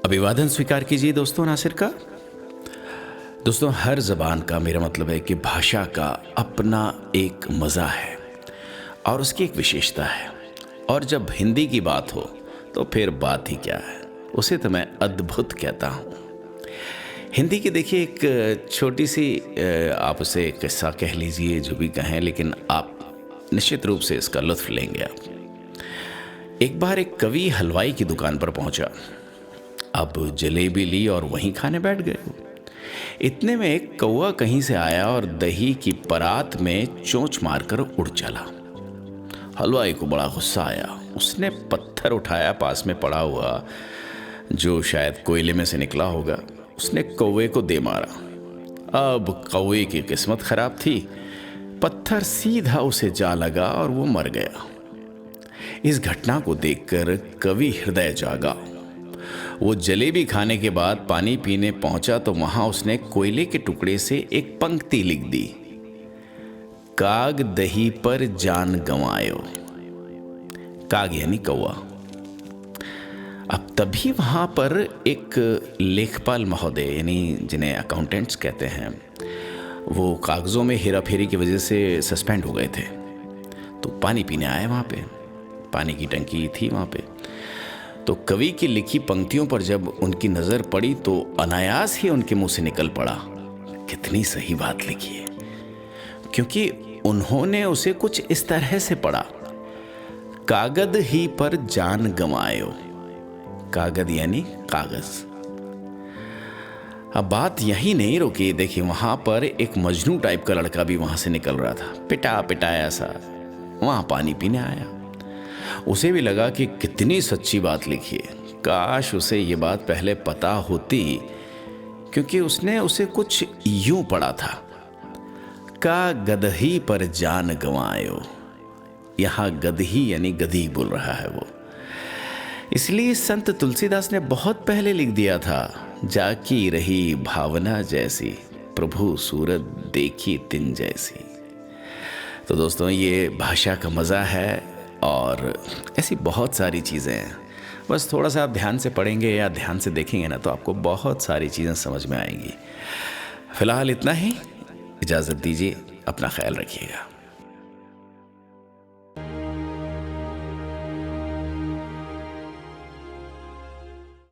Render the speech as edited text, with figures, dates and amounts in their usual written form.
अभिवादन स्वीकार कीजिए दोस्तों नासिर का। दोस्तों, हर ज़बान का मेरा मतलब है कि भाषा का अपना एक मज़ा है और उसकी एक विशेषता है। और जब हिंदी की बात हो तो फिर बात ही क्या है, उसे तो मैं अद्भुत कहता हूँ। हिंदी की देखिए एक छोटी सी आप उसे किस्सा कह लीजिए, जो भी कहें, लेकिन आप निश्चित रूप से इसका लुत्फ़ लेंगे आप। एक बार एक कवि हलवाई की दुकान पर पहुंचा। अब जलेबी ली और वहीं खाने बैठ गए। इतने में एक कौवा कहीं से आया और दही की परात में चोंच मारकर उड़ चला। हलवाई को बड़ा गुस्सा आया। उसने पत्थर उठाया पास में पड़ा हुआ, जो शायद कोयले में से निकला होगा। उसने कौवे को दे मारा। अब कौवे की किस्मत खराब थी, पत्थर सीधा उसे जा लगा और वो मर गया। इस घटना को देखकर कवि हृदय जागा। वो जलेबी खाने के बाद पानी पीने पहुंचा तो वहां उसने कोयले के टुकड़े से एक पंक्ति लिख दी, काग दही पर जान गंवायो। काग यानी कौवा। अब तभी वहां पर एक लेखपाल महोदय, यानी जिन्हें अकाउंटेंट्स कहते हैं, वो कागजों में हेराफेरी की वजह से सस्पेंड हो गए थे। तो पानी पीने आए वहां पे, पानी की टंकी थी वहां पे। तो कवि की लिखी पंक्तियों पर जब उनकी नजर पड़ी तो अनायास ही उनके मुंह से निकल पड़ा, कितनी सही बात लिखी है। क्योंकि उन्होंने उसे कुछ इस तरह से पढ़ा, कागद ही पर जान गंवायो। कागद यानी कागज। अब बात यही नहीं रुकी। देखिए, वहां पर एक मजनू टाइप का लड़का भी वहां से निकल रहा था, पिटा पिटाया सा, वहां पानी पीने आया। उसे भी लगा कि कितनी सच्ची बात लिखी है, काश उसे ये बात पहले पता होती, क्योंकि उसने उसे कुछ यूं पढ़ा था, का गदही पर जान गंवायो। यहां गदही यानी गधी बोल रहा है वो। इसलिए संत तुलसीदास ने बहुत पहले लिख दिया था, जाकी रही भावना जैसी, प्रभु सूरत देखी तिन जैसी। तो दोस्तों, ये भाषा का मज़ा है और ऐसी बहुत सारी चीज़ें हैं। बस थोड़ा सा आप ध्यान से पढ़ेंगे या ध्यान से देखेंगे ना, तो आपको बहुत सारी चीज़ें समझ में आएंगी। फिलहाल इतना ही, इजाज़त दीजिए, अपना ख्याल रखिएगा।